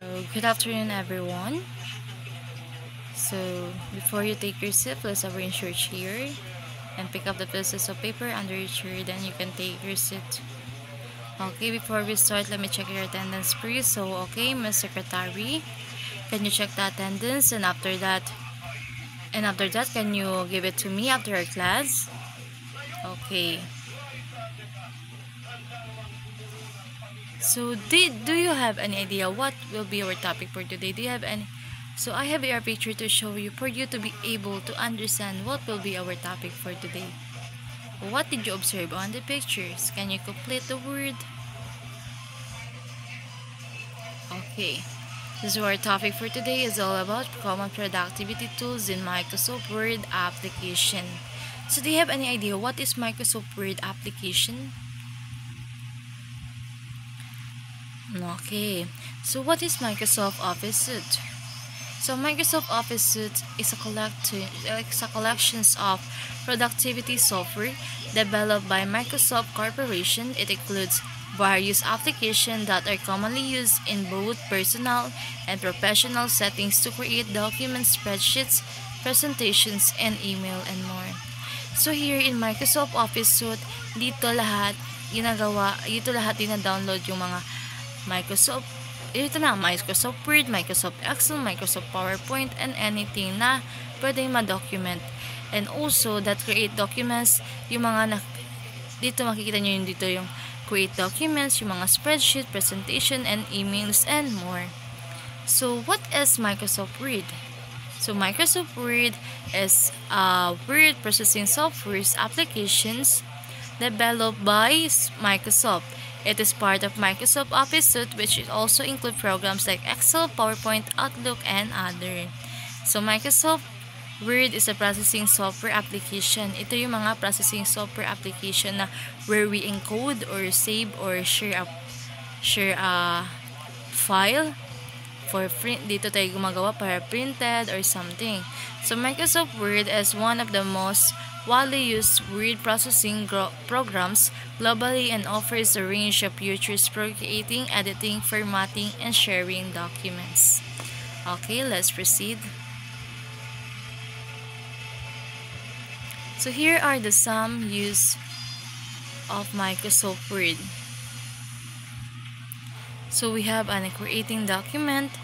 Good afternoon, everyone. So, before you take your sip, let's arrange your chair and pick up the pieces of paper under your chair. Then you can take your seat. Okay, before we start, let me check your attendance, please. So, okay, Miss Secretary, can you check the attendance? And after that, can you give it to me after our class? Okay. So, do you have any idea what will be our topic for today? Do you have any? So, I have your picture to show you for you to be able to understand what will be our topic for today. What did you observe on the pictures? Can you complete the word? Okay. So, our topic for today is all about common productivity tools in Microsoft Word application. So, do you have any idea what is Microsoft Word application? Okay, so what is Microsoft Office Suite? So Microsoft Office Suite is a collection of productivity software developed by Microsoft Corporation. It includes various applications that are commonly used in both personal and professional settings to create documents, spreadsheets, presentations, and email and more. So here in Microsoft Office Suite, dito lahat dina-download yung mga Microsoft Word, Microsoft Excel, Microsoft PowerPoint, and anything na pwedeng ma-document. And also, that create documents, dito makikita nyo dito yung create documents, yung mga spreadsheet, presentation, and emails, and more. So, what is Microsoft Word? So, Microsoft Word is word processing software applications developed by Microsoft. It is part of Microsoft Office Suite, which also include programs like Excel, PowerPoint, Outlook, and other. So, Microsoft Word is a processing software application. Ito yung mga processing software application na where we encode or save or share a file for print. Dito tayo gumagawa para printed or something. So, Microsoft Word is one of the most widely used word processing programs globally and offers a range of features for creating, editing, formatting, and sharing documents. Okay, let's proceed. So here are some use of Microsoft Word. So we have creating document.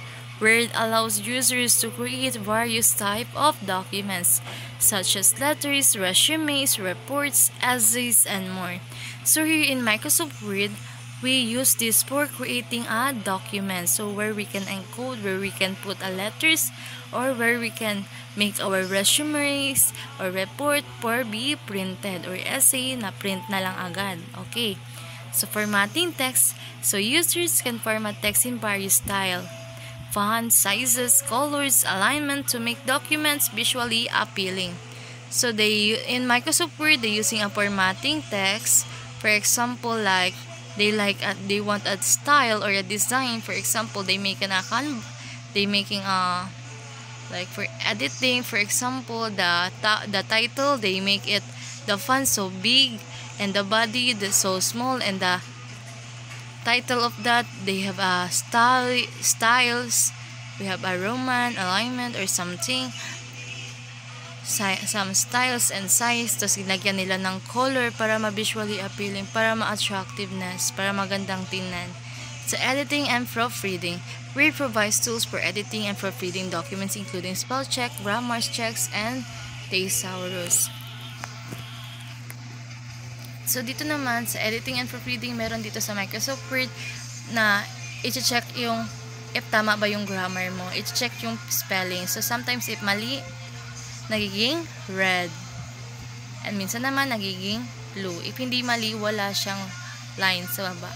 Word allows users to create various types of documents, such as letters, resumes, reports, essays, and more. So here in Microsoft Word, we use this for creating a document. So where we can encode, where we can put letters, or where we can make our resumes or report for be printed, or essay na print na lang agad. Okay. So formatting text. So users can format text in various styles, fonts, sizes, colors, alignment to make documents visually appealing. So in Microsoft Word, they're using a formatting text. For example, like they want a style or a design. For example, they making like for editing. For example, the title, they make it the font so big and the body so small, and the title of that, they have a styles, we have a Roman alignment or something, some styles and size. Tapos ginagyan nila ng color para ma-visually appealing, para ma-attractiveness, para magandang tingnan. So editing and proofreading. Word provides tools for editing and proofreading documents, including spell check, grammar checks, and thesaurus. So, dito naman, sa editing and proofreading, meron dito sa Microsoft Word na i-check yung if tama ba yung grammar mo. I-check yung spelling. So, sometimes if mali, nagiging red. And minsan naman, nagiging blue. If hindi mali, wala siyang line sa baba.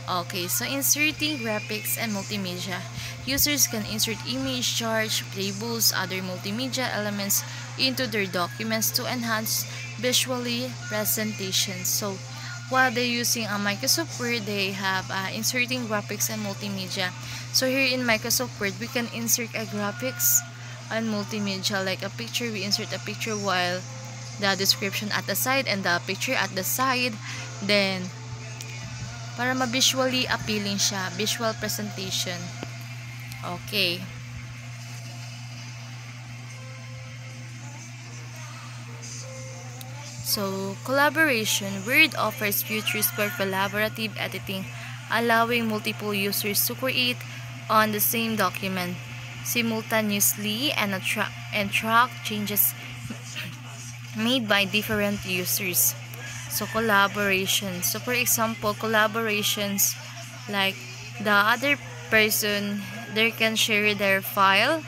Okay, so inserting graphics and multimedia. Users can insert image, charts, tables, other multimedia elements into their documents to enhance visually presentations. So while they're using a Microsoft Word, they have inserting graphics and multimedia. So here in Microsoft Word, we can insert a graphics and multimedia, like a picture. We insert a picture while the description at the side and the picture at the side. Then para ma-visually appealing siya, visual presentation. Okay. So, collaboration. Word offers features for collaborative editing, allowing multiple users to create on the same document simultaneously and track changes made by different users. So, collaboration. So, for example, collaborations like the other person, they can share their file.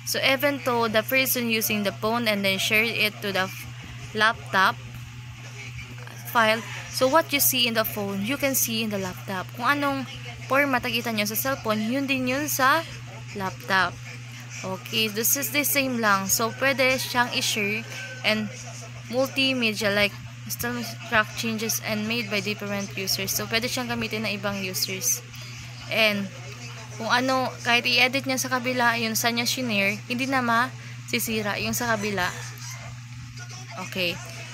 So, even though the person using the phone and then share it to the laptop file, so what you see in the phone, you can see in the laptop. Kung anong format nakita nyo sa cellphone, yun din yun sa laptop. Okay, this is the same lang. So, pwede siyang i-share and multimedia like still track changes and made by different users. So, pwede siyang gamitin ng ibang users. And, kung ano, kahit i-edit niya sa kabila, yun sa niya shinare, hindi na masisira yung sa kabila. Okay.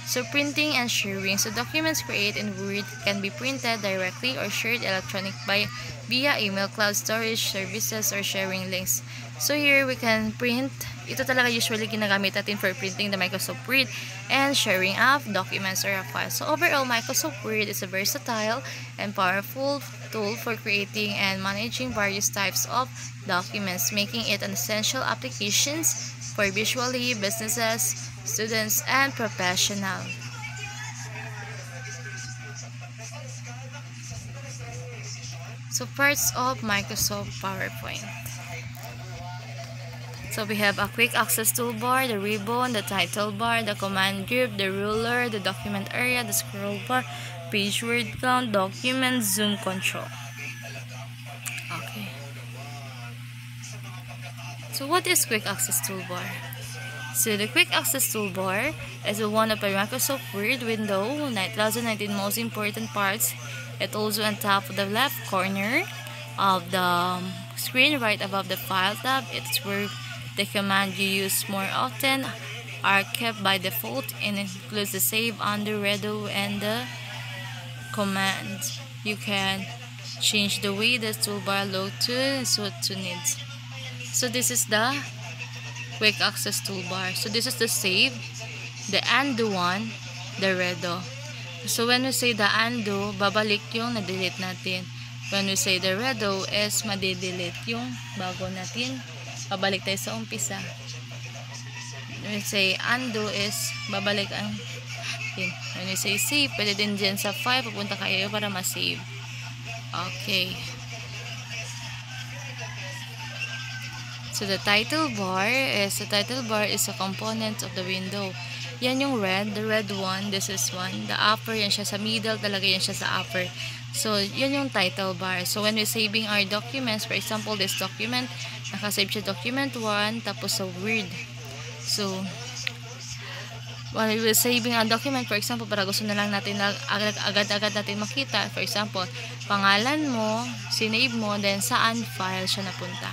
So, printing and sharing. So, documents created in Word can be printed directly or shared electronically via email, cloud storage services, or sharing links. So, here we can print. Ito talaga usually ginagamit natin for printing the Microsoft Word and sharing of documents or files. So, overall, Microsoft Word is a versatile and powerful tool for creating and managing various types of documents, making it an essential application for visually businesses, students, and professionals. So, parts of Microsoft PowerPoint. So, we have a quick access toolbar, the ribbon, the title bar, the command group, the ruler, the document area, the scroll bar, page word count, document, zoom control. Okay. So, what is quick access toolbar? So, the quick access toolbar is one of the Microsoft Word window 2019 most important parts. It also on top of the left corner of the screen right above the file tab. It's where the command you use more often are kept by default and includes the save, undo, redo, and the commands. You can change the way the toolbar looks to suit to needs. So, this is the quick access toolbar. So, this is the save, the undo one, the redo. So, when we say the undo, babalik yung na-delete natin. When we say the redo is madi-delete yung bago natin. Babalik tayo sa umpisa. When we say undo is babalik ang yun. When we say save, pwede din dyan sa file, pupunta kayo para ma-save. Okay. So, the title bar is a component of the window. Yan yung red, the red one, this is one. The upper, yan siya sa middle, talaga yan siya sa upper. So, yan yung title bar. So, when we're saving our documents, for example, this document, nakasave siya document 1, tapos sa Word. So, while we're saving a document, for example, para gusto na lang natin agad-agad natin makita, for example, pangalan mo, sinave mo, then saan file siya napunta.